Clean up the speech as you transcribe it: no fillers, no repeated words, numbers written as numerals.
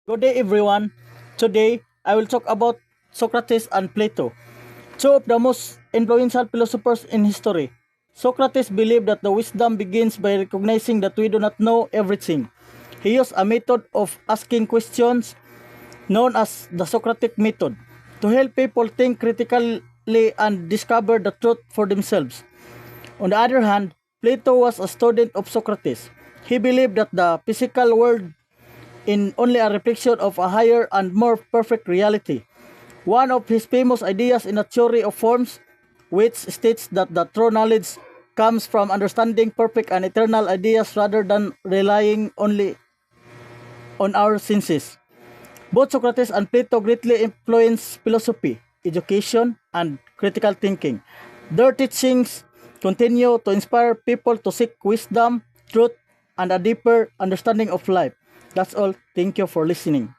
Good day, everyone. Today, I will talk about Socrates and Plato, two of the most influential philosophers in history. Socrates believed that the wisdom begins by recognizing that we do not know everything. He used a method of asking questions known as the Socratic method to help people think critically and discover the truth for themselves. On the other hand, Plato was a student of Socrates. He believed that the physical world in only a reflection of a higher and more perfect reality. One of his famous ideas in a theory of forms, which states that the true knowledge comes from understanding perfect and eternal ideas rather than relying only on our senses. Both Socrates and Plato greatly influenced philosophy, education, and critical thinking. Their teachings continue to inspire people to seek wisdom, truth, and a deeper understanding of life. That's all. Thank you for listening.